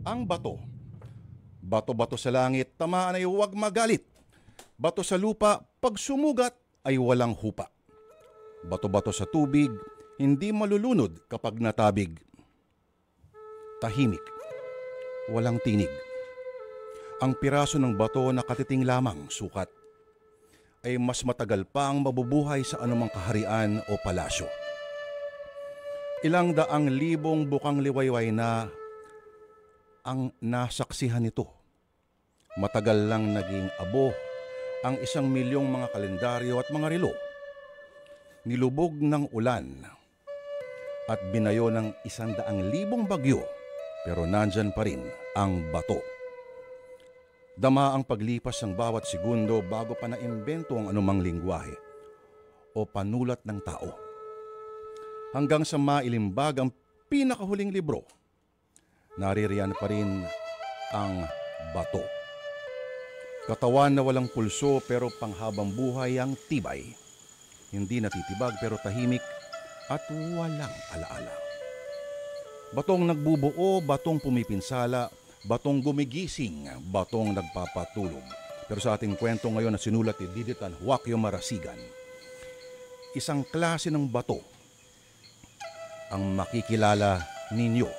Ang bato. Bato-bato sa langit, tamaan ay huwag magalit. Bato sa lupa, pag sumugat ay walang hupa. Bato-bato sa tubig, hindi malulunod kapag natabig. Tahimik, walang tinig. Ang piraso ng bato na katiting lamang sukat ay mas matagal pa ang mabubuhay sa anumang kaharian o palasyo. Ilang daang libong bukang liwayway na ang nasaksihan nito. Matagal lang naging abo ang 1,000,000 mga kalendaryo at mga relo. Nilubog ng ulan at binayo ng 100,000 bagyo, pero nandyan pa rin ang bato. Dama ang paglipas ng bawat segundo bago pa naimbento ang anumang lingwahe o panulat ng tao. Hanggang sa mailimbag ang pinakahuling libro, naririyan pa rin ang bato. Katawan na walang pulso pero panghabang buhay ang tibay. Hindi natitibag pero tahimik at walang alaala. Batong nagbubuo, batong pumipinsala, batong gumigising, batong nagpapatulog. Pero sa ating kwento ngayon na sinulat ni Diditan Joaquio Marasigan, isang klase ng bato ang makikilala ninyo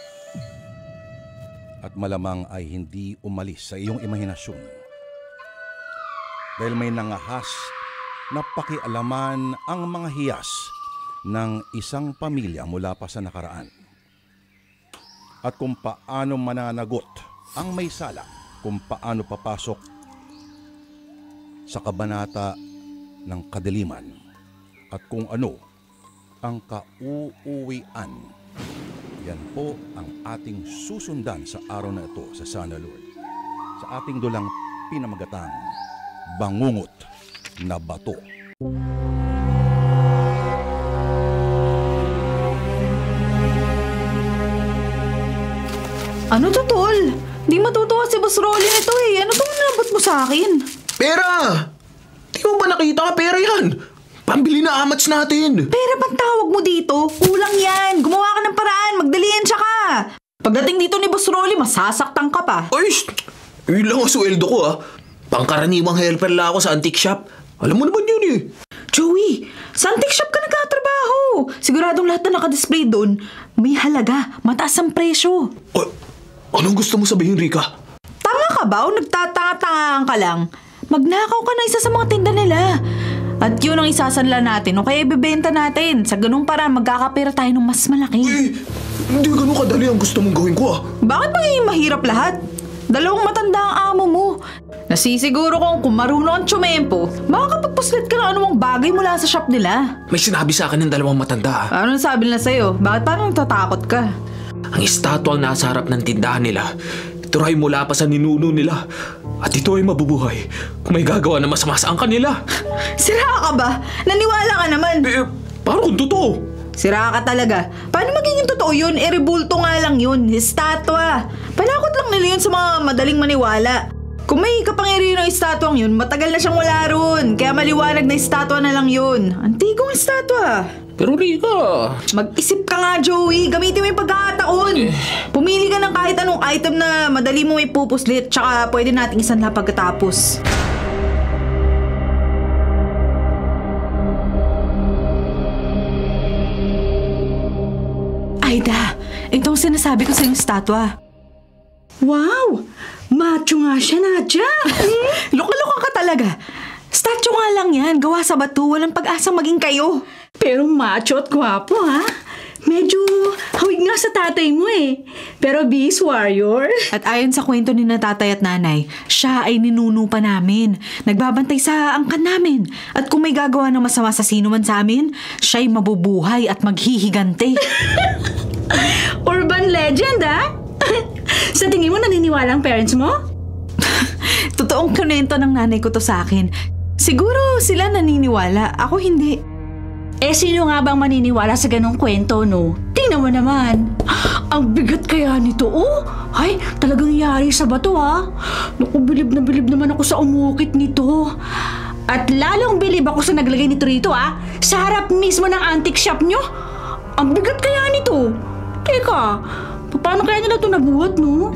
at malamang ay hindi umalis sa iyong imahinasyon. Dahil may nangahas na pakialaman ang mga hiyas ng isang pamilya mula pa sa nakaraan. At kung paano mananagot ang may sala, kung paano papasok sa kabanata ng kadiliman, at kung ano ang kauuwian. Yan po ang ating susundan sa araw na ito sa Sana Lord. Sa ating dulang pinamagatang Bangungot na Bato. Ano to, tol? Di matutuwa si Boss Rolly nito eh. Ano tong nabot mo sa akin? Pera! Di mo ba nakita ka pera yan? Pambili na amats natin. Pera bang tawag mo dito? Kulang yan. Gumawa ka ng paraan. Magdaliensya ka. Pagdating dito ni Boss Rolly, masasaktan ka pa. Ay, yun lang ang sweldo ko ah. Pangkaraniwang helper lang ako sa antique shop. Alam mo naman yun eh. Joey, sa antique shop ka nagkatrabaho. Siguradong lahat na nakadisplay doon, may halaga, mataas ang presyo. Anong gusto mo sabihin, Rika? Tanga ka ba o nagtatanga-tangaan ka lang? Magnakaw ka na isa sa mga tinda nila. At yun ang isasanla natin o kaya ibebenta natin. Sa ganung paraan magkakapera tayo ng mas malaki. Hindi ganun kadali ang gusto mong gawin ko ah. Bakit magiging mahirap lahat? 2 matanda ang amo mo. Nasisiguro kung marunong ang tsumempo, makakapagpuslit ka ng anumang bagay mula sa shop nila. May sinabi sa akin ng 2 matanda ah. Ano sabi nila sa'yo? Bakit parang natatakot ka? Ang estatwa ang nasa harap ng tindahan nila. Ito ay mula pa sa ninuno nila. At ito ay mabubuhay kung may gagawa na masama sa kanila. Sira ka ba? Naniwala ka naman. Paano kung totoo? Sira ka talaga. Paano magiging totoo yun? Rebulto nga lang yun. Estatwa. Panakot lang nila yun sa mga madaling maniwala. Kung may kapangyarihan ng estatwang yun, matagal na siyang wala ron. Kaya maliwanag na estatwa na lang yun. Antigong estatwa. Pero Rika... Mag-isip ka nga, Joey. Gamitin mo yung pagkakataon. Pumili ka ng kahit anong item na madali mo ipupuslit. Tsaka pwede nating isanla pagkatapos. Aida, itong sinasabi ko sa yung estatwa. Wow! Macho nga siya, Nadja. Luka-luka ka talaga. Statue nga lang yan. Gawa sa bato. Walang pag-asang maging kayo. Pero macho at gwapo, ha? Medyo hawig nga sa tatay mo eh. Pero beast warrior. At ayon sa kwento ni na tatay at nanay, siya ay ninuno pa namin. Nagbabantay sa angkan namin. At kung may gagawa ng masama sa sino man sa amin, siya'y mabubuhay at maghihigante. Urban legend, ha? Sa tingin mo naniniwala ang parents mo? Totoong kunento ng nanay ko to sa akin. Siguro sila naniniwala, ako hindi. Eh, sino nga bang maniniwala sa ganong kwento, no? Tingnan mo naman. Ang bigat kaya nito, oh. Ay, talagang yari sa bato, ha? Naku, bilib na bilib naman ako sa umukit nito. At lalong bilib ako sa naglagay nito rito, ha? Sa harap mismo ng antique shop nyo. Ang bigat kaya nito. Teka, paano kaya nila ito nabuhat, no?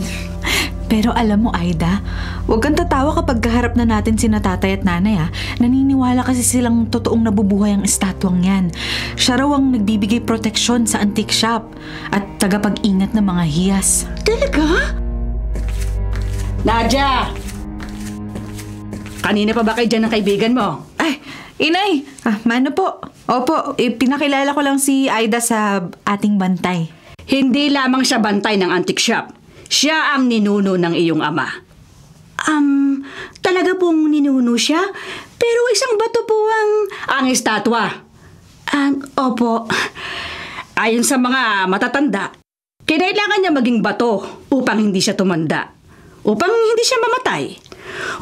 Pero alam mo, Aida, huwag kang tatawa kapag kaharap na natin sina tatay at nanay Naniniwala kasi silang totoong nabubuhay ang estatwang yan. Siya raw ang nagbibigay proteksyon sa antique shop at tagapag-ingat ng mga hiyas. Talaga? Nadia! Kanina pa ba kayo dyan ng kaibigan mo? Ay, inay! Mano po? Opo, pinakilala ko lang si Aida sa ating bantay. Hindi lamang siya bantay ng antique shop. Siya ang ninuno ng iyong ama. Talaga pong ninuno siya? Pero isang bato po ang estatwa. Opo. Ayon sa mga matatanda, kailangan niya maging bato upang hindi siya tumanda. Upang hindi siya mamatay.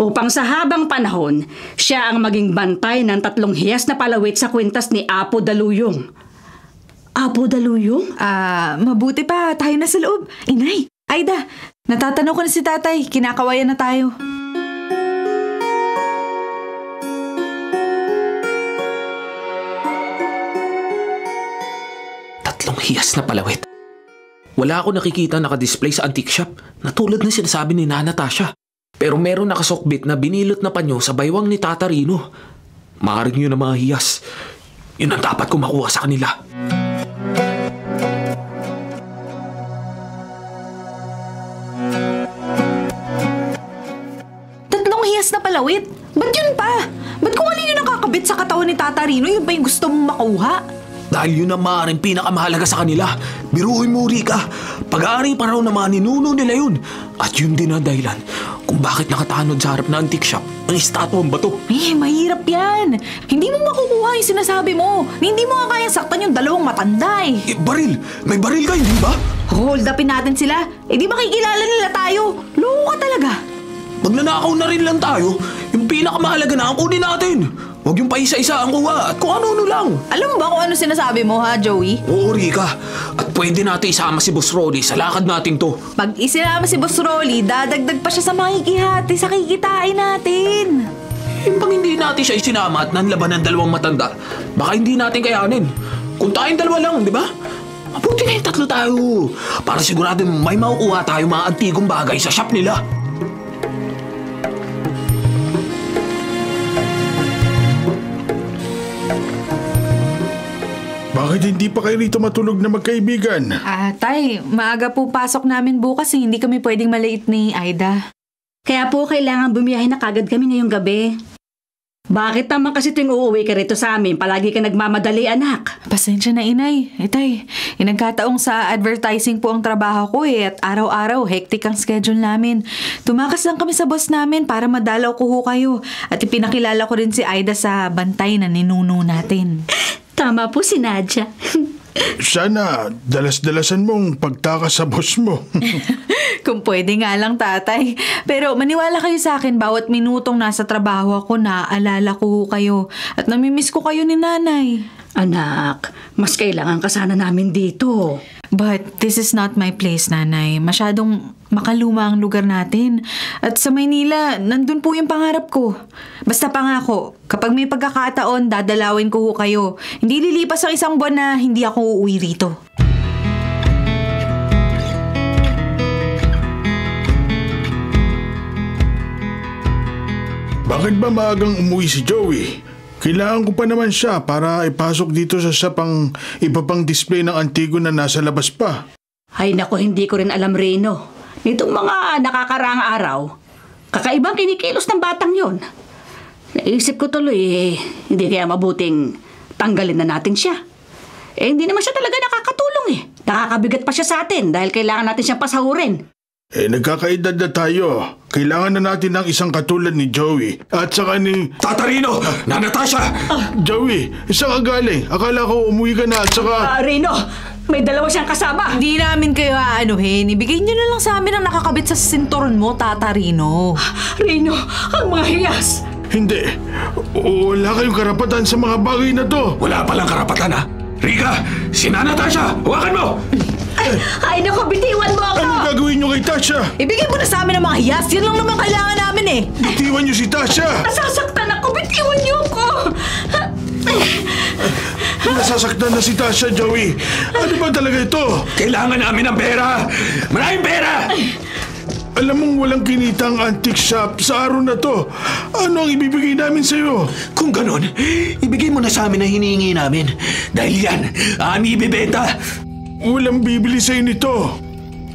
Upang sa habang panahon, siya ang maging bantay ng 3 hiyas na palawit sa kwintas ni Apo Daluyong. Apo Daluyong? Mabuti pa, tayo na sa loob. Inay, Aida, natatanong ko na si tatay. Kinakawayan na tayo. Tatlong hiyas na palawit. Wala ako nakikita nakadisplay sa antique shop na tulad na sinasabi ni Nana Tasha. Pero meron nakasukbit na binilot na panyo sa baywang ni Tata Rino. Maaring yun ang mga hiyas. Yun ang dapat ko makuha sa kanila. Na palawit? Ba't yun pa? Ba't kung ano yung nakakabit sa katawan ni Tata Rino, yun pa yung gusto mong makuha? Dahil yun ang maaaring pinakamahalaga sa kanila. Biruin mo, Rika. Pag-aari pa raw na mga ninuno nila yun. At yun din ang dahilan kung bakit nakatanod sa harap na antique shop ang estatwang bato. Mahirap yan. Hindi mo makukuha yung sinasabi mo. Hindi mo nga kaya saktan yung 2 matanda Baril! May baril ka, hindi ba? Hold upin natin sila. Di makikilala nila tayo. Loko ka talaga. Magnanakaw na rin lang tayo. Yung pinakamahalaga na ang kunin natin. Huwag yung paisa-isa ang kuha at kung ano-ano lang. Alam mo ba kung ano sinasabi mo, Joey? Oo, Rika. At pwede natin isama si Boss Rolly sa lakad natin to. Pag isinama si Boss Rolly, dadagdag pa siya sa makikihati sa kikitain natin. Pag hindi natin siya isinama at nanlaban ng 2 matanda, baka hindi natin kayanin. Kung tayong 2 lang, di ba? Mabuti na yung 3 tayo. Para sigurado may makukuha tayo mga antigong bagay sa shop nila. Bakit hindi pa kayo rito matulog na magkaibigan? Tay, maaga po pasok namin bukas hindi kami pwedeng malate ni Aida. Kaya po kailangan bumiyahe na kagad kami ngayong gabi. Bakit naman kasi tuwing uuwi ka rito sa amin, palagi ka nagmamadali, anak? Pasensya na, inay. Tay, nagkataong sa advertising po ang trabaho ko at araw-araw hectic ang schedule namin. Tumakas lang kami sa boss namin para madalaw ko kayo at ipinakilala ko rin si Aida sa bantay na ninuno natin. Tama po si Nadia. Sana dalas-dalasan mong pagtakas sa boss mo. Kung pwede nga lang, tatay. Pero maniwala kayo sa akin, bawat minutong nasa trabaho ako, naaalala ko kayo. At namimiss ko kayo ni nanay. Anak, mas kailangan ka sana namin dito. But this is not my place, nanay. Masyadong makaluma ang lugar natin. At sa Maynila, nandun po yung pangarap ko. Basta pangako, kapag may pagkakataon, dadalawin ko kayo. Hindi lilipas ang 1 buwan na hindi ako uuwi rito. Bakit ba maagang umuwi si Joey? Kailangan ko pa naman siya para ipasok dito sa shop ang iba pang display ng antigo na nasa labas pa. Ay nako, hindi ko rin alam, Reno. Nitong mga nakakaraang araw, kakaibang kinikilos ng batang yon. Naisip ko tuloy, hindi kaya mabuting tanggalin na natin siya. Hindi naman siya talaga nakakatulong Nakakabigat pa siya sa atin dahil kailangan natin siyang pasahurin. Nagkakaedad na tayo. Kailangan na natin ng isang katulad ni Joey. At saka ni... Tata Rino! Nana Tasha! Joey, saan ka galing? Akala ko umuwi ka na at saka... Reno, may 2 siyang kasama. Hindi namin kayo aanuhin. Ibigay niyo na lang sa amin ang nakakabit sa sinturon mo, Tata Rino. Reno, ang mga hiyas. Hindi. Wala kayong karapatan sa mga bagay na to. Wala palang karapatan, ha? Rika, si Nana Tasha! Huwakan mo! Ay naku, bitiwan mo ako! Ano gagawin niyo kay Tasha? Ibigay mo na sa amin ang mga hiyas. Yan lang naman kailangan namin Bitiwan niyo si Tasha! Nasasaktan ako, bitiwan niyo ako! Nasasaktan na si Tasha, Joey. Ano ba talaga ito? Kailangan namin ng pera! Maraming pera! Alam mong walang kinita ang antique shop sa araw na to. Ano ang ibibigay namin sa'yo? Kung ganon, ibigay mo na sa amin ang hinihingi namin. Dahil yan, aming ibibenta. Walang bibili sa'yo nito.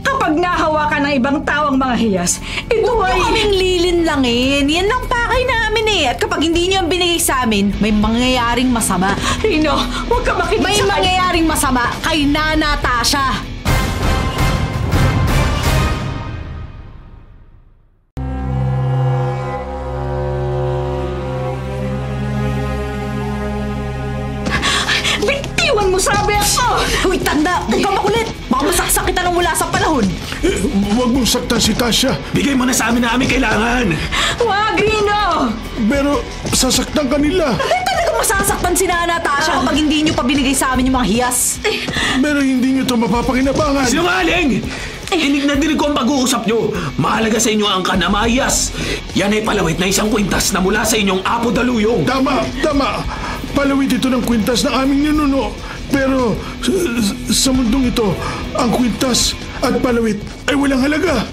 Kapag nahawakan ng ibang tao ang mga hiyas, ito Huwag ay... niyo kaming lilinlangin. Yan lang pakay namin eh. At kapag hindi niyo ang binigay sa amin, may mangyayaring masama. Rino, huwag ka makinig May sa kanya. mangyayaring masama kay Nana Tasha. Bitiwan mo sabi ako! Uy, tanda! Huwag ka makulit! Baka masaksak kita nang wala sa panahon. Huwag mong saktan si Tasha. Bigay mo na sa amin na aming kailangan. Huwag, Rino! Pero sasaktan ka nila. Talagang masasaktan si Nana Tasha kapag hindi niyo pa binigay sa amin yung mga hiyas. Pero hindi nyo ito mapapakinabangan. Sinungaling! Dinig na dinig ko ang pag-uusap nyo. Mahalaga sa inyo ang kanamayas. Yan ay palawit na isang kwintas na mula sa inyong Apo Daluyong. Tama, tama. Palawit ito ng kwintas ng aming ninuno. Pero sa mundong ito, ang kwintas at palawit ay walang halaga.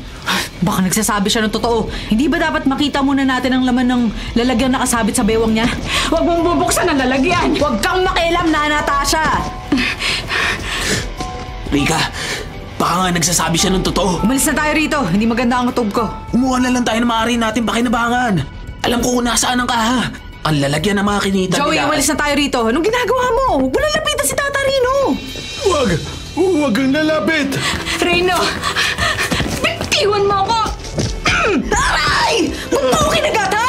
Baka nagsasabi siya ng totoo. Hindi ba dapat makita muna natin ang laman ng lalagyan nakasabit sa bewang niya? Huwag mong bubuksan ang lalagyan! Huwag kang makialam, Nana Tasha! Rika, baka nga nagsasabi siya ng totoo. Umalis na tayo rito. Hindi maganda ang utog ko. Kumuha na lang tayo ng maaari natin pakinabangan. Alam ko kung nasaan ang kaha. Ang lalagyan ng mga kinita Joey, nila. umalis na tayo rito. Anong ginagawa mo? Huwag mo lalapitan si Tata Rino. Huwag kang lalapit. Rino! Bitiwan mo ako! Aray! Huwag mo ako kinagat, ha?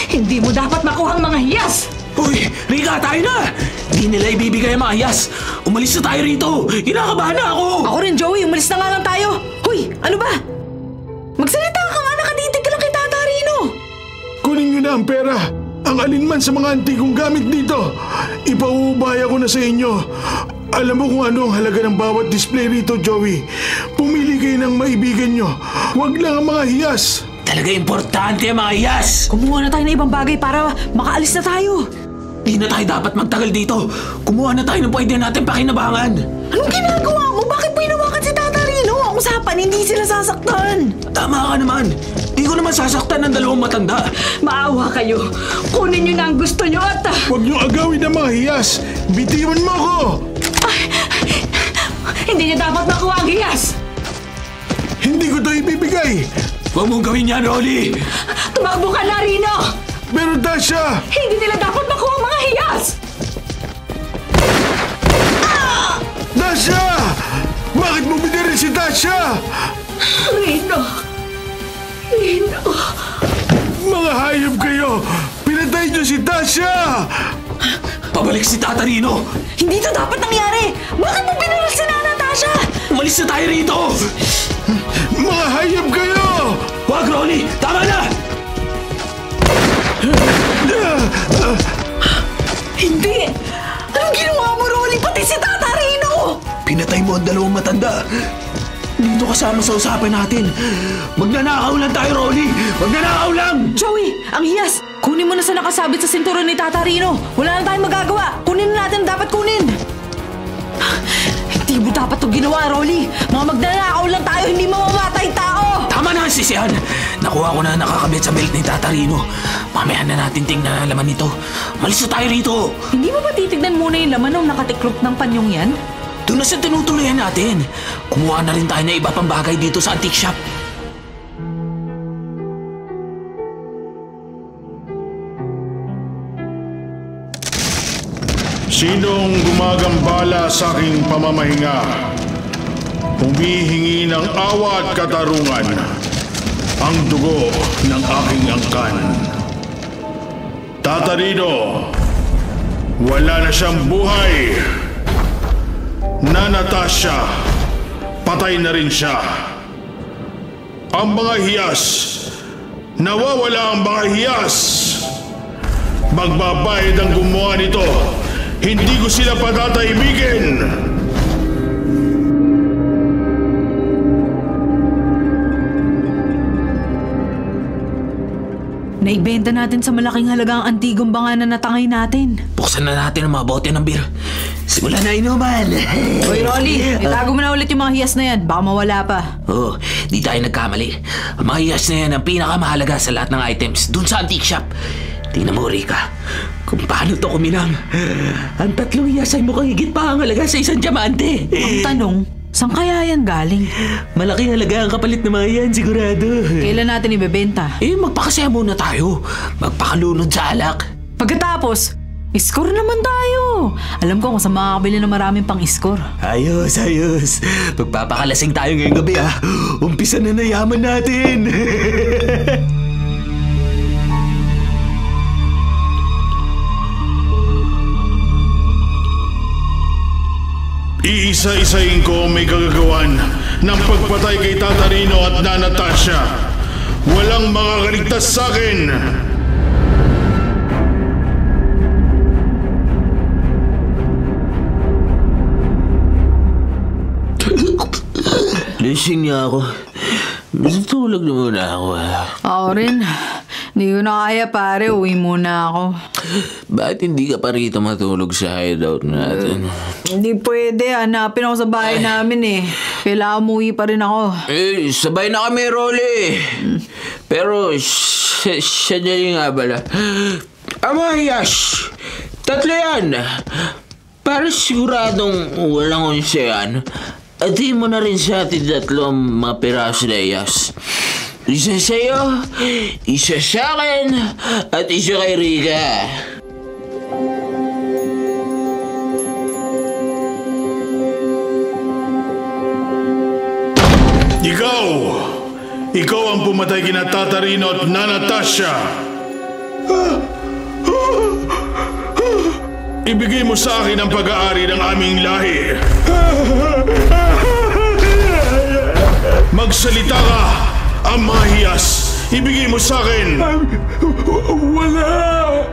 Hindi mo dapat makuha ang mga hiyas! Uy, Rika, tayo na! Di nila ibibigay ang mga hiyas. Umalis na tayo rito. Kinakabahan na ako. Ako rin, Joey. Umalis na nga lang tayo. Hoy, ano ba? Magsalita ka nga. Nakatitig ka lang kay Tata Rino. Kunin nyo na ang pera. Ang alinman sa mga antikong gamit dito. Ipauubaya ko na sa inyo. Alam mo kung ano ang halaga ng bawat display rito, Joey. Pumili kayo ng maibigan nyo. Huwag lang ang mga hiyas. Talaga importante ang mga hiyas. Kumuha na tayo ng ibang bagay para makaalis na tayo. Di na tayo dapat magtagal dito. Kumuha na tayo ng pwede natin pakinabangan. Anong ginagawa mo? Bakit mo hinawakan si Tata Rino? Ang usapan, hindi sila sasaktan. Tama ka naman. Di ko naman sasaktan ng dalawang matanda. Maawa kayo. Kunin nyo na ang gusto nyo at... Huwag nyo agawin ang mga hiyas. Bitiwan mo ko. Hindi nyo dapat makuha ang hiyas! Hindi ko ito ibibigay. Huwag mong gawin yan, Rolly. Tumakbo ka na, Rino! Pero Tasha, Hindi nila dapat makuha ang mga hiyas! Tasha! Bakit mo binirin si Tasha? Rino! Rino! Mga hayop kayo! Pinatay niyo si Tasha! Pabalik si Tata Rino. Hindi to dapat nangyari. Bakit mo binaril si Nana Tasha? Umalis na tayo rito. Mga hayop kayo! Wag, Rolly. Tama na. Hindi! Anong ginawa mo, Rolly? Pati si Tata Rino! Pinatay mo ang dalawang matanda. Dito kasama sa usapan natin. Magnanakaw lang tayo, Rolly. Magnanakaw lang. Joey, ang hiyas! Kunin mo na sa nakasabit sa sinturon ni Tata Rino. Wala na tayong magagawa. Kunin na natin dapat kunin. Hindi mo dapat ito ginawa, Rolly. Mga magnanakaw lang tayo, hindi mamamatay tao. Tama na ang sisihan. Nakuha ko na nakakabit sa belt ni Tata Rino. Mamaya na natin tingnan ang laman nito. Malis na tayo rito. Hindi mo ba titignan muna yung laman ng nakatiklop ng panyong yan? Doon na sa tinutuloyan natin. Kumuha na rin tayo ng iba pang bagay dito sa antique shop. Sinong gumagambala sa aking pamamahinga? Humihingi ng awa at katarungan ang dugo ng aking angkan. Tata Rino, wala na siyang buhay. Nana Tasha, patay na rin siya. Ang mga hiyas, nawawala ang mga hiyas. Magbabayad ang gumawa nito. Hindi ko sila patataibigin. Naibenta natin sa malaking halaga ang antigong banga na natangay natin. Buksan na natin ang mga bote ng beer. Simula na inuman. Hoy, Rolly, itago mo na ulit yung mga hiyas na yan. Baka mawala pa. Oh, di tayo nagkamali. Ang mga hiyas na yan ang pinakamahalaga sa lahat ng items dun sa antique shop. Tingnan mo, Rika, kung paano to kuminang. Ang 3 hiyas ay mukhang higit pa ang halaga sa isang diamante. Ang tanong, saan kaya yan galing? Malaking halaga ang kapalit ng mga yan, sigurado. Kailan natin ibebenta? Magpakasaya muna tayo. Magpakalunod sa alak. Pagkatapos, score naman tayo. Alam ko kung saan makakabili ng maraming pang-score. Ayos. Magpapakalasing tayo ngayong gabi, ha. Umpisa na yaman natin. Iisa-isahin ko may kagagawan ng pagpatay kay Tatarino at na Natasha. Walang makakaligtas sa akin! Lasing niya ako. Matutulog na muna ako, ha. Ako rin. Hindi ko na kaya, pare. Uwi muna ako. Bakit hindi ka pa rito matulog sa hideout natin? Hindi pwede. Hanapin ako sa bahay namin eh. Kailangan umuwi pa rin ako. Sabay na kami, Rolly. Pero, siya nga pala. Amayas! 3 yan! Para siguradong walang 11 yan. At di mo na rin sa atin 3 mga piraso na iyas. Isa sa'yo, isa sa akin, at isa kay Rika. Ikaw ang pumatay kina Tatarino at na Natasha. Ibigay mo sa akin ang pag-aari ng aming lahi. Magsalita ka! Ang mga hiyas, ibigay mo sa akin! Wala!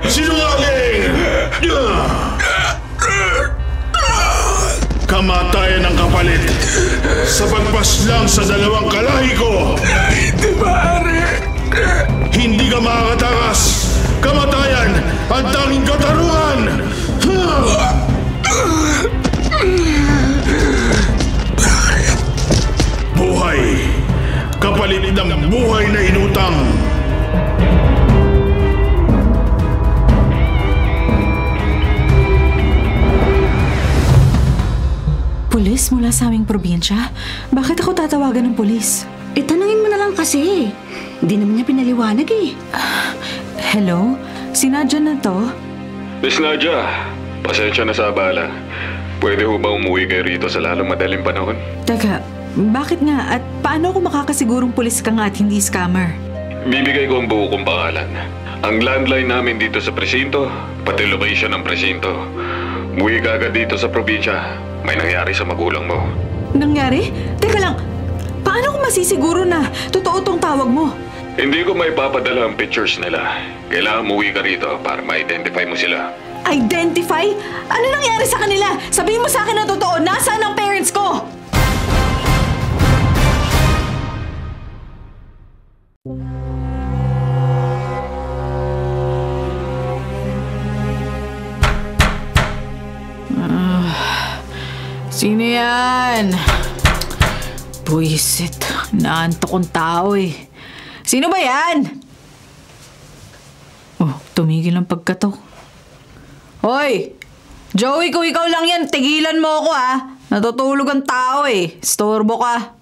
Sinungaling! Kamatayan ang kapalit sa pagpaslang sa 2 kalahi ko! Hindi maaari! Hindi ka makakatakas! Kamatayan ang tanging katarungan! Buhay! Kapalit ng buhay na inutang! Pulis mula sa aming probinsya? Bakit ako tatawagan ng pulis? Tanungin mo na lang kasi. Hindi naman niya pinaliwanag eh. Hello? Si Nadia na to? Miss Nadia, pasensya na sa abala. Pwede ho ba umuwi kayo rito sa lalong madaling panahon? Teka, bakit nga? At paano ako makakasigurong pulis ka nga at hindi scammer? Bibigay ko ang buo kong pangalan. Ang landline namin dito sa presinto, pati location ng presinto. Umuwi ka agad dito sa probinsya. May nangyari sa magulang mo. Nangyari? Teka lang, paano ko masisiguro na totoo tong tawag mo? Hindi ko may papadala ang pictures nila. Kailangan umuwi ka rito para ma-identify mo sila. Identify? Ano nangyari sa kanila? Sabihin mo sa akin na totoo, nasaan ang parents ko? Sino yan? Buisit. Naantok kong tao eh. Sino ba yan? Oh, tumigil ang pagkatok. Hoy! Joey, kung ikaw lang yan, tigilan mo ako ah. Natutulog ang tao eh. Storbo ka.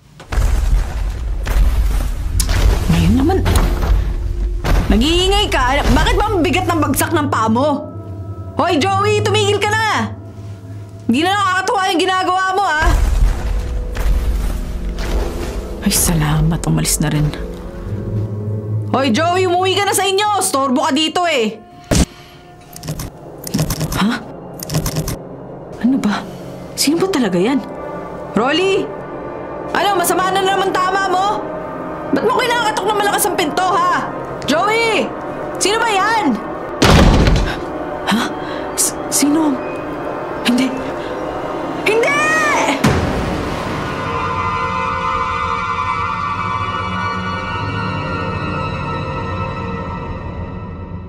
Ngayon naman. Nag-iingay ka? Bakit ba ang bigat ng bagsak ng paa mo? Hoy, Joey, tumigil ka na! Hindi na nakakatuwa yung ginagawa mo, ah! Ay, salamat. Umalis na rin. Hoy, Joey, umuwi ka na sa inyo! Storbo ka dito, eh! Ha? Ano ba? Sino ba talaga yan? Rolly! Ano, masama na naman tama mo? Ba't mo kinakatok na malakas ang pinto, ha? Joey! Sino ba yan? Ha? Sino? Hindi! Hindi!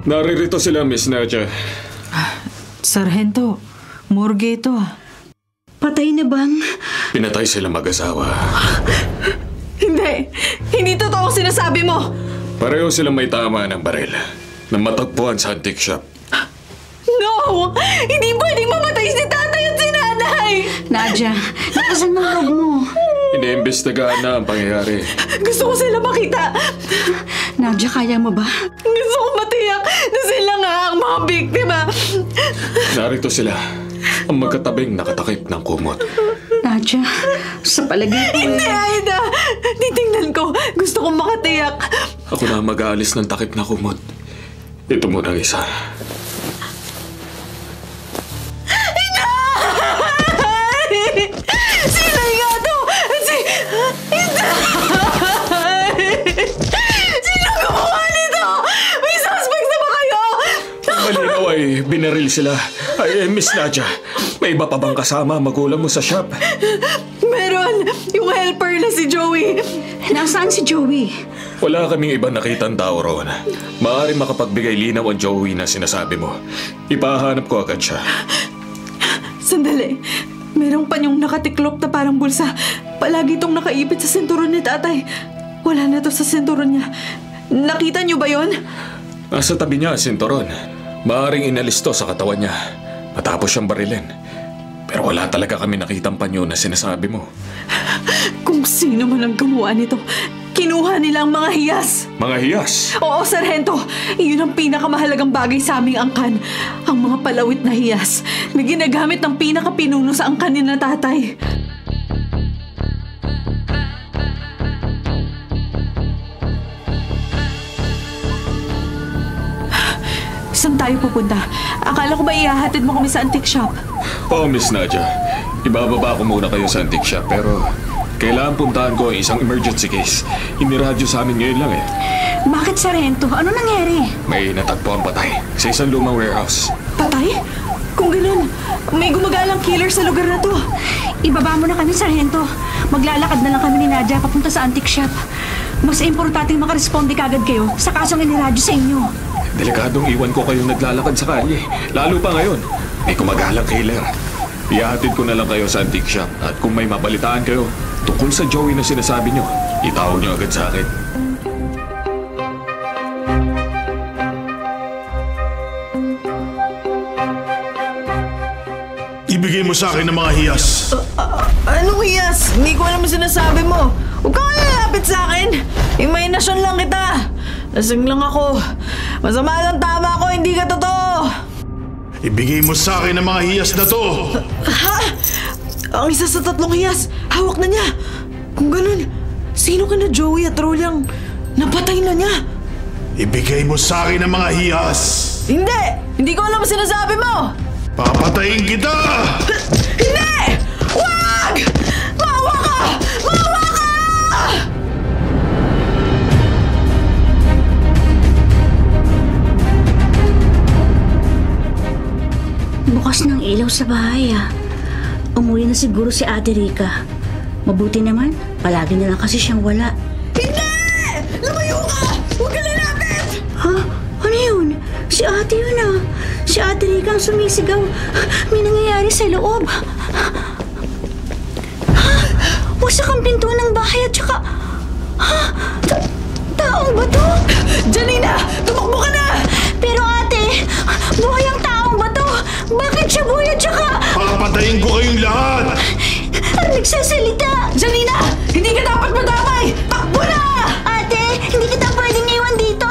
Naririto sila, Miss Nadia. Sargento, morgue ito ah. Patay na bang? Pinatay sila mag-asawa. Hindi totoo ang sinasabi mo. Pareho silang may tama ng baril na matagpuan sa antique shop. No! Hindi pwedeng mamatay si tatay at si nanay! Nadia, nakasan mo loob mo. Iniimbestigahan na ang pangyayari. Gusto ko sila makita. Nadia, kaya mo ba? Gusto ko matiyak na sila nga ang mga biktima. Narito sila, ang magkatabing nakatakip ng kumot. Nadia, sa palagay ko Hindi, Aida! Titingnan ko. Gusto kong makatiyak. Ako na mag-aalis ng takip na kumot. Ito muna ang isa. Sino nga to? Sino gumawa nito? May suspect na ba kayo? Malinaw ay binaril sila. Ay, Miss Nadia, may iba pa bang kasama magulang mo sa shop? Meron! Yung helper na si Joey. Nasaan si Joey? Wala kaming ibang nakitang tao roon. Maaaring makapagbigay linaw ang Joey na sinasabi mo. Ipahanap ko agad siya. Sandali. Merong panyong nakatiklop na parang bulsa. Palagi itong nakaipit sa sinturon ni tatay. Wala na to sa sinturon niya. Nakita niyo ba yon? Nasa tabi niya ang sinturon. Maaaring inalis to sa katawan niya matapos siyang barilin. Pero wala talaga kami nakitang panyo na sinasabi mo. Kung sino man ang gumawa nito, kinuha nila ang mga hiyas. Mga hiyas? Oo, Sargento. Iyon ang pinakamahalagang bagay sa aming angkan. Ang mga palawit na hiyas na ginagamit ng pinakapinuno sa angkan ni na tatay. Saan tayo pupunta? Akala ko ba ihahatid mo kami sa antique shop? Oo, Miss Nadia. Ibababa ko muna kayo sa antique shop pero kailangan puntahan ko ang isang emergency case. Iniradyo sa amin ngayon lang eh. Bakit, Sargento? Ano nangyari? May natagpo ang patay sa isang lumang warehouse. Patay? Kung ganun, may gumagalang killer sa lugar na to. Ibaba mo na kami, Sargento. Maglalakad na lang kami ni Nadia papunta sa antique shop. Mas importanteng makaresponde kagad kayo sa kasong iniradyo sa inyo. Delikadong iwan ko kayong naglalakad sa kalye. Lalo pa ngayon, may kumagalang killer. Ihahatid ko na lang kayo sa antique shop at kung may mabalitaan kayo tungkol sa Joey na sinasabi nyo, itawag nyo agad sa akin. Ibigay mo sa akin ang mga hiyas. Anong hiyas? Hindi ko alam ang sinasabi mo. Huwag kang lalapit sa akin. Imahinasyon lang kita. Lasing lang ako. Masama lang tama ko, hindi ka totoo. Ibigay mo sa akin ang mga hiyas na to. Ha? Ang isa sa 3 hiyas, hawak na niya. Kung ganun, sino ka na Joey at Rolyang napatay na niya? Ibigay mo sa akin ang mga hiyas. Hindi! Hindi ko alam ang sinasabi mo! Papatayin kita! Hindi! Wag! Maawa ka! Maawa ka! Bukas ng ilaw sa bahay Umuwi na siguro si Ate Rica. Mabuti naman, palagi na lang kasi siyang wala. Hindi! Lumayo ka! Huwag ka lalapit! Ha? Ano yun? Si Ate yun Si Ate Rica ang sumisigaw. May nangyayari sa loob. Wasak ang pinto ng bahay at saka... Taong ba to? Janina! Tumakbo ka na! Pero ate, buhay ang taong ba to? Bakit siya buhay at saka... Papatayin ko kayong lahat! Ang nagsasalita! Janina! Hindi ka dapat madamay! Takbo na! Ate, hindi kita pwedeng iwan dito!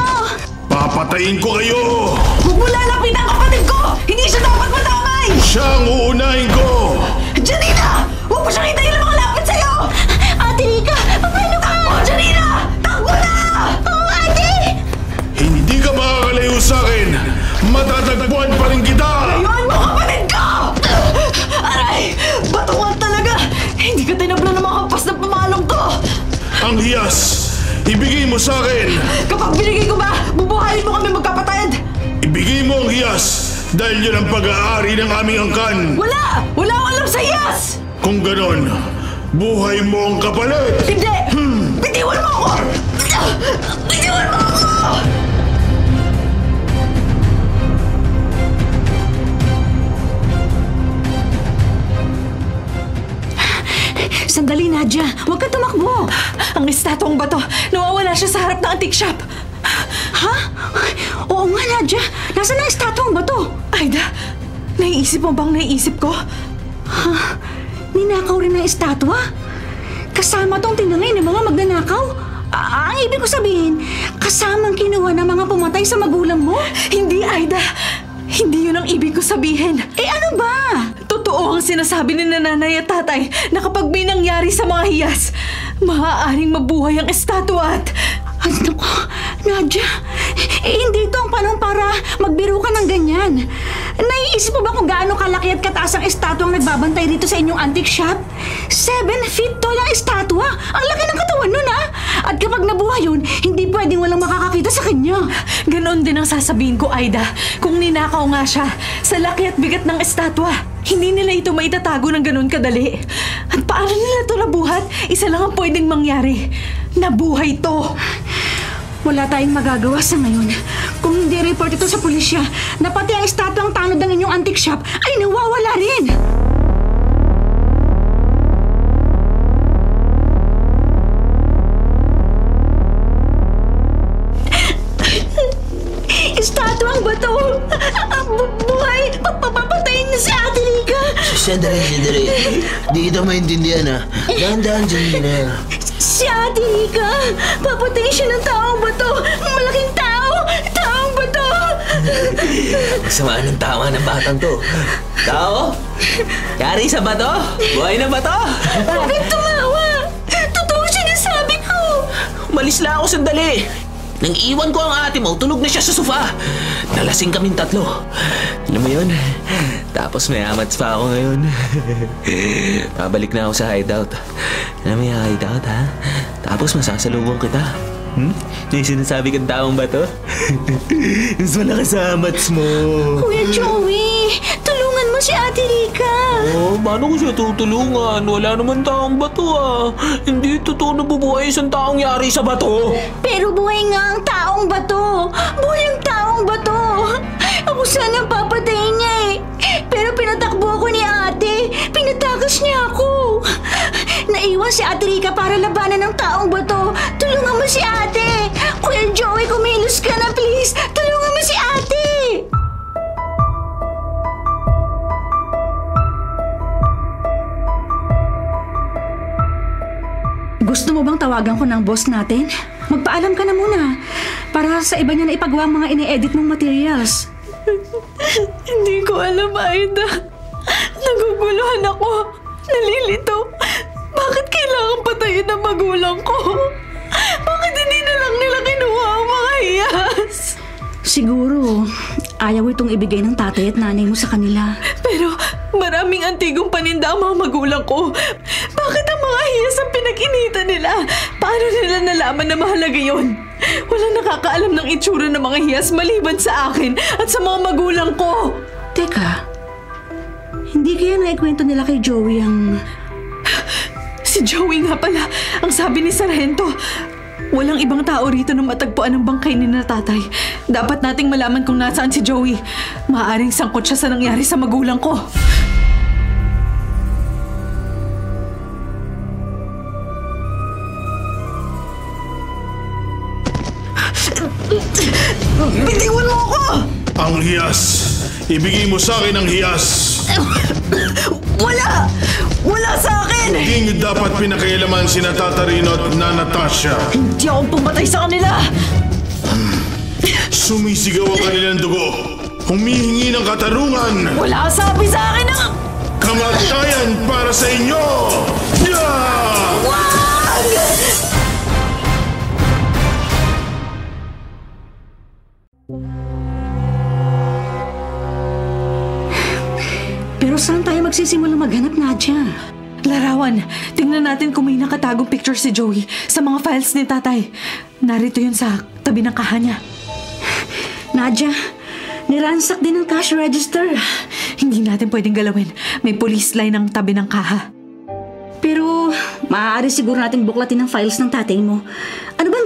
Papatayin ko kayo! Huwag mo lalapit ang kapatid ko! Hindi siya dapat madamay! Siya ang uunahin ko! Janina! Huwag mo siyang hintayin na makalapit sa'yo! Ate Rica, paano ka? Takbo, Janina! Takbo na! Oo, ate! Hindi ka makakalayo sa akin! Matatagpuan pa rin kita! Layuan mo kapatid ko! Aray! Batungan talaga! Hindi ka tinabla ng mga hampas na pamalong to! Ang hiyas! Ibigay mo sa akin! Kapag binigay ko ba, bubuhayin mo kami magkapatid! Ibigay mo ang hiyas! Dahil yun ang pag-aari ng aming angkan! Wala! Wala akong alam sa iyas! Kung ganon, buhay mo ang kapalit! Hindi! Bitiwan mo ako! Bitiwan mo ako! Nadia. Huwag ka tumakbo. Ang estatwang bato, nawawala siya sa harap ng antique shop. Ha? Oo nga, Nadia. Nasaan ang estatwang bato? Aida, naiisip mo bang naiisip ko? Ninakaw rin ang estatwa? Kasama tong tinangay ng mga magnanakaw? Ang ibig ko sabihin, kasamang kinuha ng mga pumatay sa magulang mo? Hindi, Aida. Hindi yun ang ibig ko sabihin. Ano ba? Totoo ang sinasabi ni nanay at tatay na kapag may nangyari sa mga hiyas, maaaring mabuhay ang estatwa at... Ano ko? Nadia, hindi ito ang panahon para magbiro ka ng ganyan. Naiisip mo ba kung gaano kalaki at kataas ang estatwa ang nagbabantay dito sa inyong antique shop? 7 feet tall ang estatwa. Ang laki ng katawan nun, ha? At kapag nabuhay yun, hindi pwedeng walang makakakita sa kanya. Ganon din ang sasabihin ko, Aida. Kung ninakaw nga siya sa laki at bigat ng estatwa, hindi nila ito maitatago ng ganon kadali. At paano nila ito nabuhat? Isa lang ang pwedeng mangyari. Nabuhay to. Wala tayong magagawa sa ngayon. Kung hindi report ito sa pulisya na pati ang estatwang tanod ng inyong antique shop ay nawawala rin. Estatwang bato! Buhay! Papapatayin niyo si Ate Rica! Sandali. Di ito maintindihan, ha? Dahan-dahan dyan na. Si Ate Rica! Papatayin siya ng taong bato! Malaking tao! Taong bato! Masama ng tama ng batang to. Tao? Yari sa bato? Buhay na bato? Bakit tumawa? Totoo sinasabi ko! Umalis lang ako sandali. Nang iwan ko ang ate mo, tulog na siya sa sofa. Nalasing kaming tatlo. Alam mo yun? Tapos may amats pa ako ngayon. Pabalik na ako sa hideout. Alam mo yung hideout, ha? Tapos masasalubong kita. May sinasabi kang taong ba to? Mas malakas sa amats mo. Kuya Joey, tulungan mo si Ate Rica. Oh, paano ko siya tutulungan? Wala naman taong bato Hindi totoo na bubuhay isang taong yari sa bato. Pero buhay nga ang taong bato. Buhay ang taong bato. Ako sana papatayin niya Pero pinatakbo ako ni ate. Pinatakas niya ako. Naiwan si Ate Rica para labanan ng taong bato. Tulungan mo si ate. Kuya Joey, kumilos ka na please. Tulungan mo si ate. Gusto mo bang tawagan ko ng boss natin? Magpaalam ka na muna para sa iba niya na ipagawa ang mga ini-edit mong materials. Hindi ko alam, Aida. Naguguluhan ako. Nalilito. Bakit kailangan patayin ang magulang ko? Bakit hindi na lang nila kinuha ang mga hiyas? Siguro, ayaw itong ibigay ng tatay at nanay mo sa kanila. Pero maraming antigong paninda ang mga magulang ko. Bakit ang mga hiyas ang pinag-inita nila? Paano nila nalaman na mahalaga yun? Walang nakakaalam ng itsura ng mga hiyas maliban sa akin at sa mga magulang ko. Teka, hindi kaya naikwento nila kay Joey ang... Si Joey nga pala, ang sabi ni Sargento. Walang ibang tao rito na matagpuan ang bangkay ni na tatay. Dapat nating malaman kung nasaan si Joey. Maaaring sangkot siya sa nangyari sa magulang ko. Bitiwan mo ako! Ang hiyas! Ibigay mo sa akin ang hiyas! Wala! Wala sa akin! Hindi niyo dapat pinakailaman sina Tatarino at Natasha. Hindi akong pumatay sa kanila! Sumisigaw ang kanilang dugo. Humihingi ng katarungan. Wala sabi sa akin ng... Kamatayan para sa inyo! Yeah! Pero saan tayo magsisimula maghanap, Nadia? Larawan, tingnan natin kung may nakatagong picture si Joey sa mga files ni tatay. Narito yun sa tabi ng kaha niya. Nadia, niransak din ang cash register. Hindi natin pwedeng galawin. May police line ang tabi ng kaha. Pero maaari siguro natin buklatin ang files ng tatay mo. Ano bang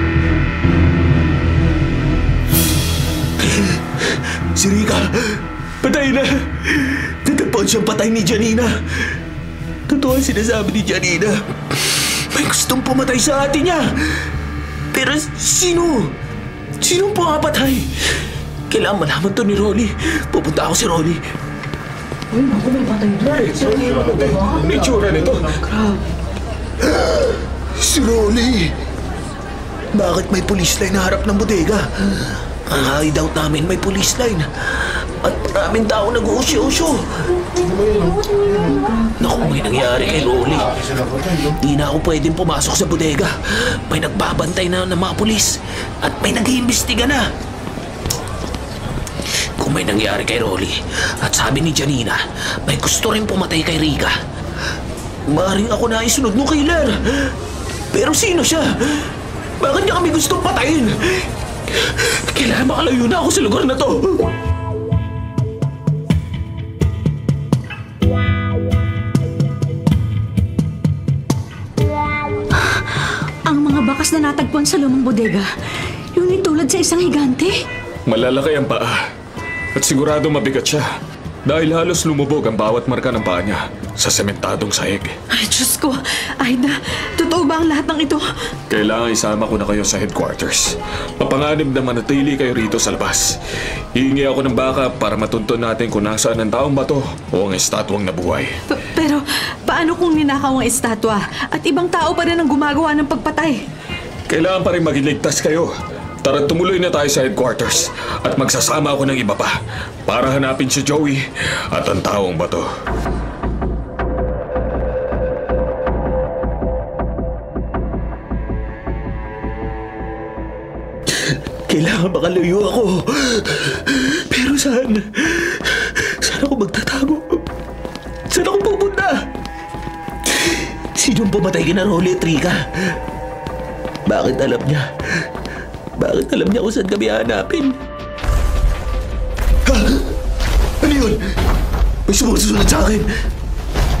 Si Rika, patay na. Natagpuan siyang patay ni Janina. Totoo ang sinasabi ni Janina. May gustong pumatay sa ate niya. Pero sino? Sinong pumapatay? Kailangan malaman to ni Rolly. Pupunta ako si Rolly. Uy, naku, may patay na. May tsura nito. Si Rolly. Bakit may police line na harap ng bodega? Ang hideout namin may police line. At maraming tao nag-uusyo-usyo. Naku, may nangyari kay Rolly. Di na ako pwedeng pumasok sa bodega. May nagbabantay na ng mga pulis. At may nag-iimbestiga na. Kung may nangyari kay Rolly at sabi ni Janina, may gusto rin pumatay kay Rika. Maaaring ako na isunod mo, killer. Pero sino siya? Bakit niya kami gustong patayin? Kailangan makalayo na ako sa lugar na to. Ang mga bakas na natagpuan sa lumang bodega, yung itulad sa isang higante. Malalaki ang paa. At sigurado mabigat siya. Dahil halos lumubog ang bawat marka ng paa niya sa sementadong sahig. Ay, Diyos ko. Aida, totoo ba ang lahat ng ito? Kailangan isama ko na kayo sa headquarters. Papanganib na manatili kayo rito sa labas. Hihingi ako ng backup para matunton natin kung nasaan ang taong bato o ang estatwang nabuhay. Pero, paano kung ninakaw ang estatwa at ibang tao pa rin ang gumagawa ng pagpatay? Kailangan pa rin maging ligtas kayo. Tara, tumuloy na tayo sa headquarters at magsasama ako ng iba pa para hanapin si Joey at ang taong bato. Kailangan makalayo ako. Pero saan? Saan ako magtatago? Saan ako pupunta? Sinong pumatay kina Rolly at Rika? Bakit alam niya? Bakit alam niya kung saan kami hanapin? Ha? Ano yun? May sumusunod sa akin.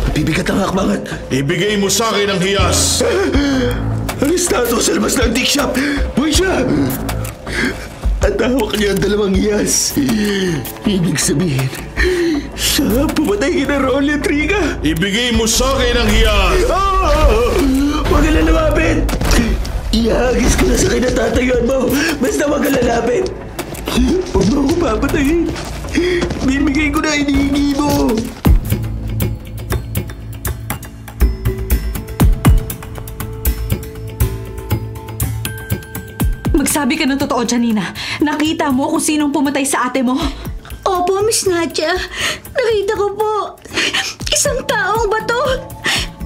Mabibigat ang hakbangan. Ibigay mo sa akin ang hiyas. Ang estatwa sa labas ng antique shop. Buhay siya! At hawak niya ang dalawang hiyas. Ibig sabihin, siya ang pumatay kina Rolly at Rika. Ibigay mo sa akin ang hiyas. Huwag ka na lumapit! Ihagis ko na sa kinatatayuan mo. Basta huwag ka lalapit. Huwag mo ako papatayin. Bibigay ko na hinihingi mo. Magsabi ka ng totoo, Janina. Nakita mo kung sinong pumatay sa ate mo? Opo, Miss Nadia. Nakita ko po. Isang taong bato.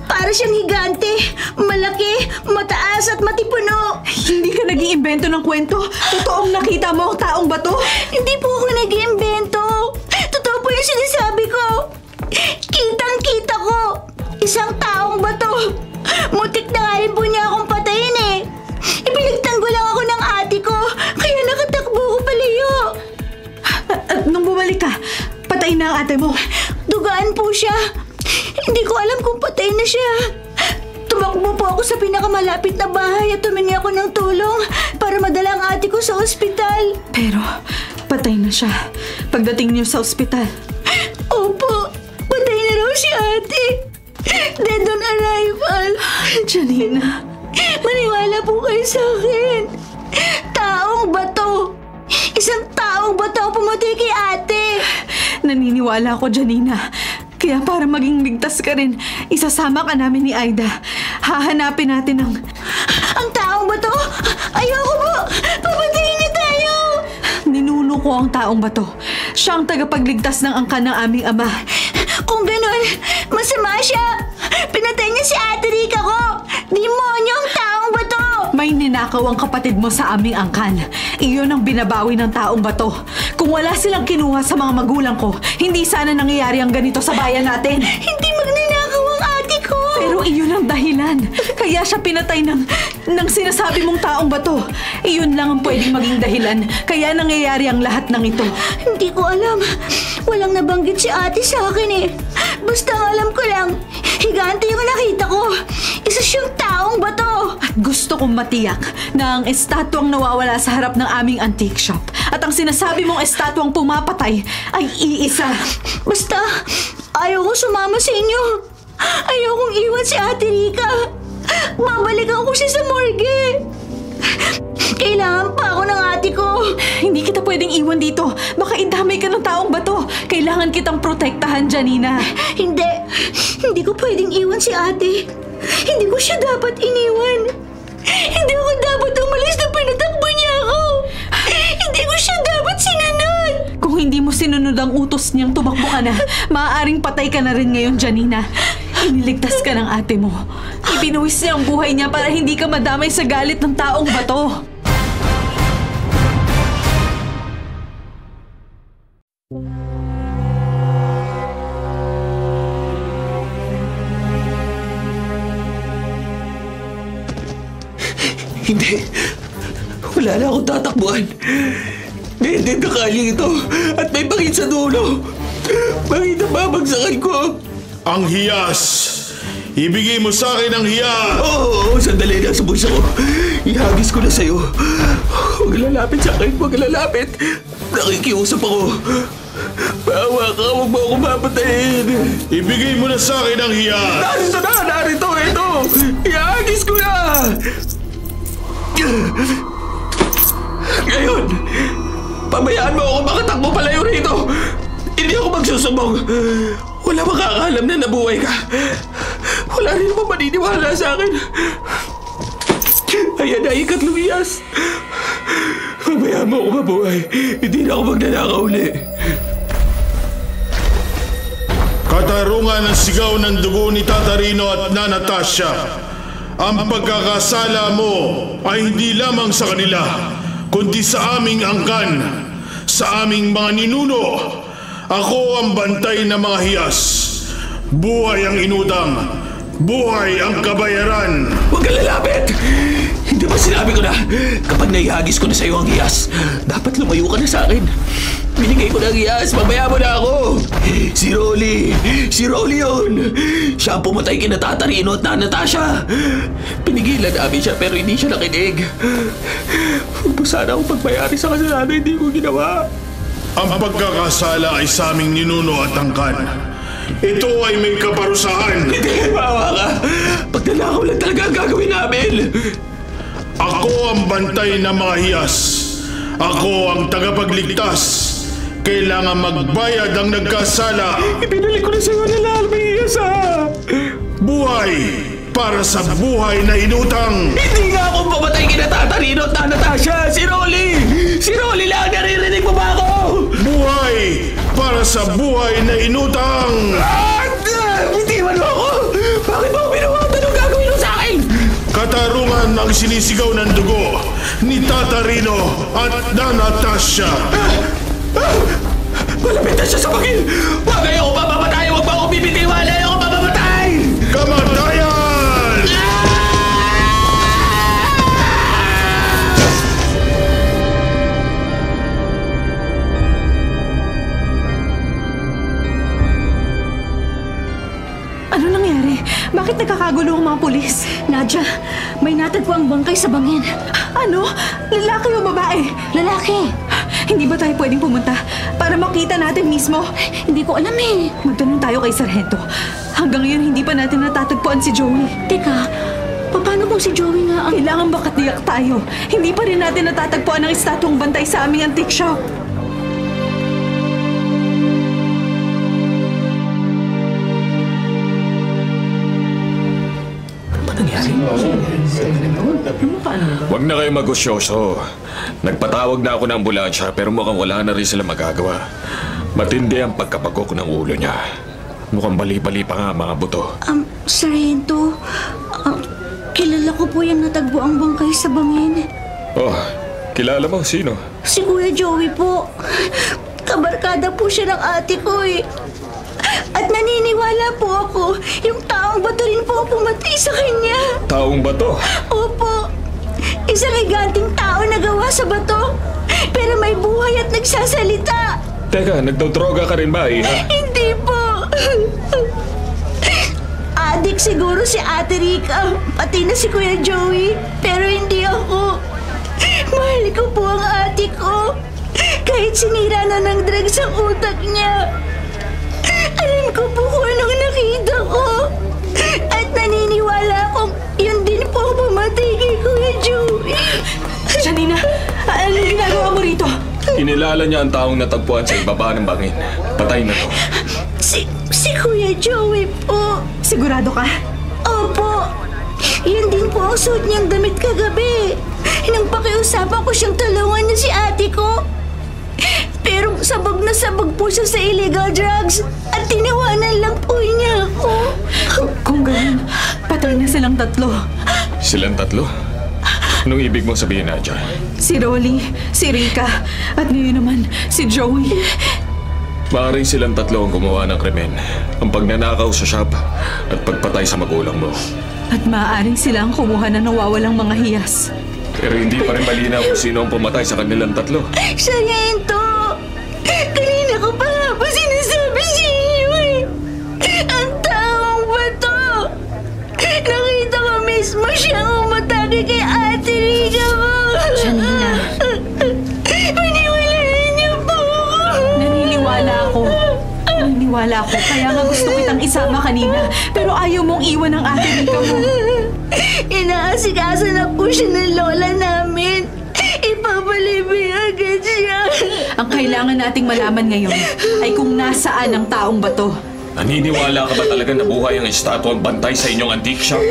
Para siyang higante. Malaki, mataas at matipuno. Hindi ka nag-iimbento ng kwento. Totoong nakita mo ang taong bato? Hindi po ako nag-iimbento. Totoo po yung sinasabi ko. Kitang-kita ko. Isang taong bato. Mutik na nga rin po niya akong patayin eh. Ipiligtanggol lang ako ng ate ko. Kaya nakatakbo ko palayo. At nung bumalik ka, patay na ang ate mo. Dugaan po siya. Hindi ko alam kung patay na siya. Tumakbo po ako sa pinakamalapit na bahay at tumingi ako ng tulong para madala ang ate ko sa ospital. Pero, patay na siya. Pagdating niyo sa ospital. Opo, patay na raw si ate. Dead on arrival. Janina. Maniwala po kayo sa akin. Taong bato. Isang taong bato ang pumatay kay ate. Naniniwala ako, Janina. Kaya para maging ligtas ka rin, isasama ka namin ni Aida. Hahanapin natin ang taong bato? Ayoko po! Papatayin niyo tayo! Ninuno ko ang taong bato. Siya ang tagapagligtas ng angkan ng aming ama. Kung ganun, masama siya! Pinatay niya si Ate Rika ko! Demonyo ang taong bato! May ninakaw ang kapatid mo sa aming angkan. Iyon ang binabawi ng taong bato. Kung wala silang kinuha sa mga magulang ko, hindi sana nangyayari ang ganito sa bayan natin. Hindi magnanakaw ang ate ko! Pero iyon ang dahilan. Kaya siya pinatay ng sinasabi mong taong bato. Iyon lang ang pwedeng maging dahilan. Kaya nangyayari ang lahat ng ito. Hindi ko alam. Walang nabanggit si ate sa akin eh. Basta ang alam ko lang, higante yung nakita ko. Isa siyang taong bato. At gusto kong matiyak na ang estatwang nawawala sa harap ng aming antique shop at ang sinasabi mong estatwang pumapatay ay iisa. Basta, ayaw kong sumama sa inyo. Ayaw kong iwan si Ate Rica. Babalikan ko siya sa morgue. Kailangan pa ako ng ate ko. Hindi kita pwedeng iwan dito. Baka idamay ka ng taong bato. Kailangan kitang protektahan, Janina. Hindi ko pwedeng iwan si ate. Hindi ko siya dapat iniwan. Hindi ako dapat umalis na pinatakbo niya ako. Hindi ko siya dapat sinunod. Kung hindi mo sinunod ang utos niyang tumakbo ka na, maaaring patay ka na rin ngayon, Janina. Iniligtas ka ng ate mo. Ibinuwis niya ang buhay niya para hindi ka madamay sa galit ng taong bato. Hindi. Wala na akong tatakbuhan. Dead na kali ito at may bangin sa dulo. Bakit nababagsakan ko? Ang hiyas! Ibigay mo sa akin ang hiyas! Oo, sandali lang sa bulsa ko. Ihagis ko na sa'yo. Huwag lalapit sa akin, huwag lalapit. Nakikiusap ako. Bawa ka, huwag mo ako mapatayin. Ibigay mo na sa akin ang hiyas! Narito na, narito, ito. Ihagis ko na. Ngayon, pabayaan mo ako makatakbo palayo rito. Hindi ako magsusubok. Wala makakaalam na nabuhay ka. Wala rin naman maniniwala sa akin. Ayan na, ikatlong hiyas. Pabayaan mo ako mabuhay. Hindi na ako magnanakaw uli. Katarungan ng sigaw ng dugo ni Tatarino at Nana Tasha. Ang pagkakasala mo ay hindi lamang sa kanila, kundi sa aming angkan, sa aming mga ninuno. Ako ang bantay ng mga hiyas. Buhay ang inutang. Buhay ang kabayaran. Huwag ka lalapit! Hindi ba sinabi ko na, kapag naihagis ko na sa'yo ang hiyas, dapat lumayo ka na sa akin. Binigay ko na ang hiyas, mamaya mo na ako. Si Rolly yun. Siya ang pumatay kina Tatarino at Nana Tasha. Pinigilan namin siya pero hindi siya nakinig. Huwag mo sana akong pagbayari sa kasalanan, hindi ko ginawa. Ang pagkakasala ay sa aming ninuno at angkan. Ito ay may kaparusahan. Hindi, maawa ka. Pagdalakaw lang talaga ang gagawin namin. Ako ang bantay ng mga hiyas. Ako ang tagapagligtas. Kailangan magbayad ang nagkasala. Ibinalik ko na sa'yo na lahat may hiyas Buhay para sa buhay na inutang. Hindi nga akong pamatay kina Tatarino at Nana Tasha. Si Rolly lang, naririnig mo ba ako? Buhay para sa buhay na inutang. Bitiwan mo ako! Bakit mo binuwatan ang gagawin mo sa akin? Katarungan ang sinisigaw ng dugo ni Tatarino at Nana Tasha. Malapit na siya sa bagil! Huwag kayo ako mamamatay! Huwag ba ako bibitiwan! Ayaw ako mamamatay! Kamatayan! Ano nangyari? Bakit nagkakagulo ang mga pulis? Nadja, may natagpo ang bangkay sa bangin. Ano? Lalaki o babae? Lalaki. Hindi ba tayo pwedeng pumunta para makita natin mismo? Hindi ko alam eh. Magtanong tayo kay Sargento. Hanggang ngayon hindi pa natin natatagpuan si Joey. Teka, paano kung si Joey nga ang... Kailangan ba katiyak tayo? Hindi pa rin natin natatagpuan ang estatwang bantay sa aming antique shop. Huwag na kayo magusyoso. Nagpatawag na ako ng ambulansya pero mukhang wala na rin sila magagawa. Matindi ang pagkapagok ng ulo niya. Mukhang bali-bali pa nga ang mga buto. Sargento, kilala ko po yung natagpo ang bangkay sa bangin. Oh, kilala mo? Sino? Si Kuya Joey po. Kabarkada po siya ng ate ko eh. At naniniwala po ako, yung taong bato rin po pumatay sa kanya. Taong bato? Opo. Isang higanting tao na gawa sa bato. Pero may buhay at nagsasalita. Teka, nagdodroga ka rin ba, Iha? Hindi po. Adik siguro si Ate Rica, pati na si Kuya Joey, pero hindi ako. Mahal ko po ang ate ko. Kahit sinira na ng drugs ang utak niya. Alam ko po kung anong nakita ko. At naniniwala akong yun din po ang pumatay kay Kuya Joey. Janina, anong ginagawa mo rito? Inilala niya ang taong natagpuan sa ibaba ng bangin. Patay na to. Si Kuya Joey po. Sigurado ka? Opo. Yan din po ang suot niyang damit kagabi. Nang pakiusapan ko siyang tulungan na si ate ko. Pero sabog na sabog po siya sa illegal drugs at tiniwanan lang po niya ako. Kung ganun, patay na silang tatlo. Silang tatlo? Anong ibig mong sabihin, Nadja? Si Rolly, si Rica, at ngayon naman si Joey. Maaaring silang tatlo ang gumawa ng krimen. Ang pagnanakaw sa shop at pagpatay sa magulang mo. At maaaring sila ang kumuha na nawawalang mga hiyas. Pero hindi pa rin malinaw kung sino ang pumatay sa kanilang tatlo. Sargento! Kanina ko pa nga po sinasabi sa inyo eh. Ang taong bato! Nakita ko mismo siyang umatake kay Ate Rica mo. Janina. Paniwalain niyo po ako. Naniniwala ako, kaya nga gusto kitang isama kanina. Pero ayaw mong iwan ang Ate Rica mo. Inaasikaso na po siya ng lola namin. Ipapalibing agad siya. Ang kailangan nating malaman ngayon ay kung nasaan ang taong bato. Naniniwala ka ba talaga na buhay ang estatwang bantay sa inyong antique shop?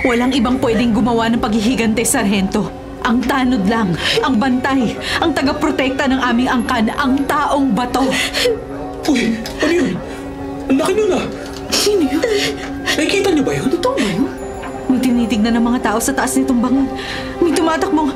Walang ibang pwedeng gumawa ng paghihigante, Sargento. Ang tanod lang, ang bantay, ang tagaprotekta ng aming angkan, ang taong bato. Uy, ano yun? Ang laki nun ah. Sino yun? Nakikita niyo ba yun? Totoo ba yun? May tinitignan ng mga tao sa taas nitong bangon. May tumatakbong...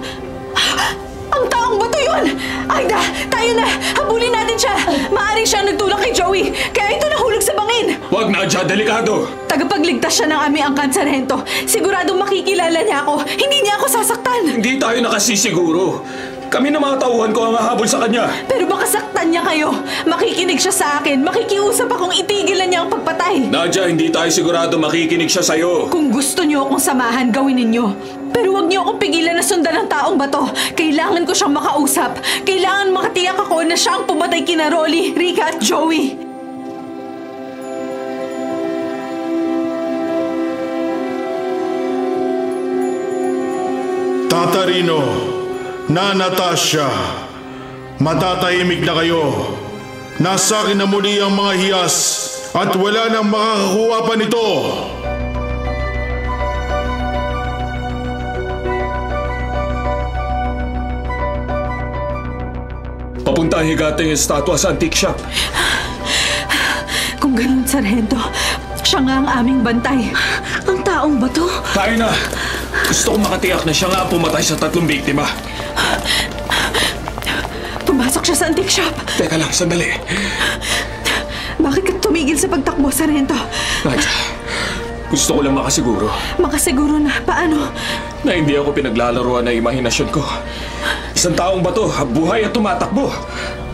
Ang taong bato yun! Aida, tayo na! Habulin natin siya! Maaring siya nagtulak kay Joey, kaya ito nahulog sa bangin! Huwag, Nadja! Delikado! Tagapagligtas siya ng aming angkan, Sargento. Siguradong makikilala niya ako. Hindi niya ako sasaktan. Hindi tayo nakasisiguro. Kami na mga tauhan ko ang hahabol sa kanya. Pero baka saktan niya kayo. Makikinig siya sa akin. Makikiusap akong itigilan niya ang pagpatay. Nadja, hindi tayo sigurado makikinig siya sa'yo. Kung gusto niyo akong samahan, gawin ninyo. Pero huwag niyo akong pigilan na sundan ng taong bato. Kailangan ko siyang makausap. Kailangan makatiyak ako na siya ang pumatay kina Rolly, Rica at Joey. Tatarino, na Natasha, matatahimik na kayo. Nasa akin na muli ang mga hiyas at wala nang makakakuha pa nito. Papunta ang higating estatwa sa antique shop. Kung ganun, Sargento, siya nga ang aming bantay. Ang taong bato. Tayo na! Gusto kong makatiyak na siya nga ang pumatay sa 3 biktima. Pumasok siya sa antique shop. Teka lang, sandali. Bakit ka tumigil sa pagtakbo, Sargento? Nadja, gusto ko lang makasiguro Makasiguro na. Paano? na hindi ako pinaglalaruan ng imahinasyon ko. Isang taong bato, buhay at tumatakbo.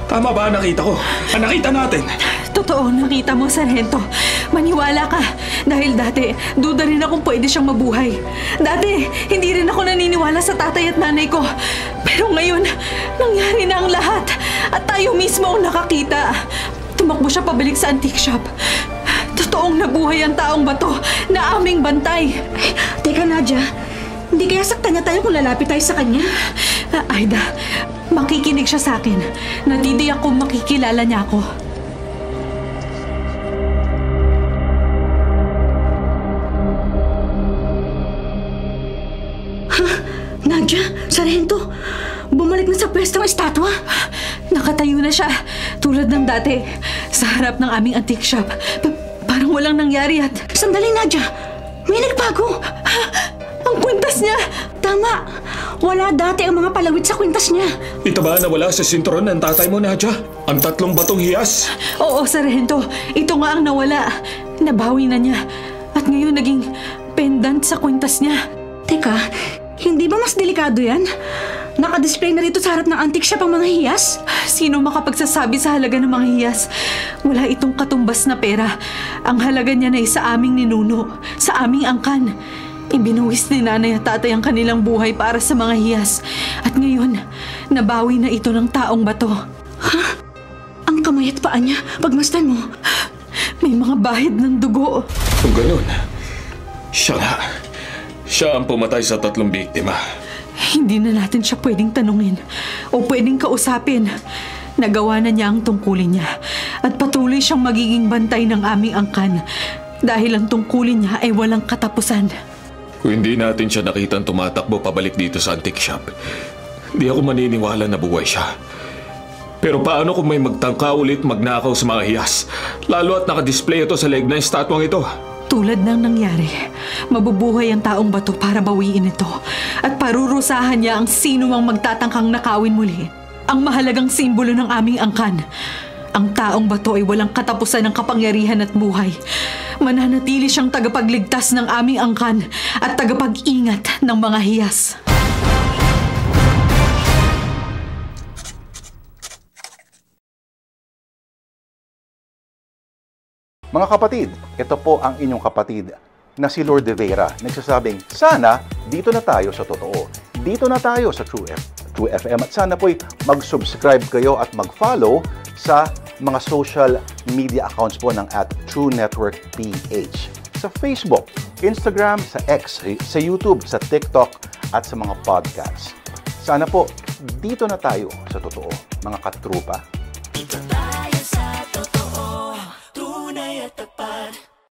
Tama ba ang nakita ko? Ang nakita natin. Totoo, nakita mo, Sargento. Maniwala ka. Dahil dati, duda rin akong pwede siyang mabuhay. Dati, hindi rin ako naniniwala sa tatay at nanay ko. Pero ngayon, nangyari na ang lahat. At tayo mismo ang nakakita. Tumakbo siya pabalik sa antique shop. Totoong nabuhay ang taong bato na aming bantay. Teka, Nadja. Hindi kaya saktan niya tayo kung lalapit tayo sa kanya? Aida, makikinig siya sa akin. Natidiyak kong makikilala niya ako. Nadja, Sargento, bumalik na sa pwestong estatwa. Nakatayo na siya, tulad ng dati, sa harap ng aming antique shop. Parang walang nangyari at... Sandali, Nadja. May nagbago. Ang kwintas niya! Tama. Wala dati ang mga palawit sa kwintas niya. Ito ba nawala sa sinturon ng tatay mo, Nadja? Ang 3 batong hiyas? Oo, Sargento. Ito nga ang nawala. Nabawi na niya. At ngayon naging pendant sa kwintas niya. Teka, hindi ba mas delikado yan? Naka-display na rito sa harap ng antique shop ang mga hiyas? Sino makapagsasabi sa halaga ng mga hiyas? Wala itong katumbas na pera. Ang halaga niya na sa aming ninuno, sa aming angkan. Ibinuwis ni nanay at tatay ang kanilang buhay para sa mga hiyas. At ngayon, nabawi na ito ng taong bato. Ha? Ang kamay at paa niya, pagmasdan mo. May mga bahid ng dugo. Kung ganun, siya nga. Siya ang pumatay sa 3 biktima. Hindi na natin siya pwedeng tanungin o pwedeng kausapin. Nagawa na niya ang tungkulin niya at patuloy siyang magiging bantay ng aming angkan dahil ang tungkulin niya ay walang katapusan. Kung hindi natin siya nakitang tumatakbo pabalik dito sa antique shop, hindi ako maniniwala na buhay siya. Pero paano kung may magtangka ulit magnakaw sa mga hiyas? Lalo at nakadisplay ito sa leeg ng estatwang ito. Tulad ng nangyari, mabubuhay ang taong bato para bawiin ito at parurusahan niya ang sino mang magtatangkang nakawin muli. Ang mahalagang simbolo ng aming angkan. Ang taong bato ay walang katapusan ng kapangyarihan at buhay. Mananatili siyang tagapagligtas ng aming angkan at tagapag-ingat ng mga hiyas. Mga kapatid, ito po ang inyong kapatid na si Lord de Vera. Nagsasabing, sana dito na tayo sa totoo. Dito na tayo sa True FM. At sana po'y mag-subscribe kayo at mag-follow sa mga social media accounts po ng @TrueNetworkPH. Sa Facebook, Instagram, sa X, sa YouTube, sa TikTok, at sa mga podcasts. Sana po, dito na tayo sa totoo, mga katrupa. Dito tayo sa totoo, tunay at tapat.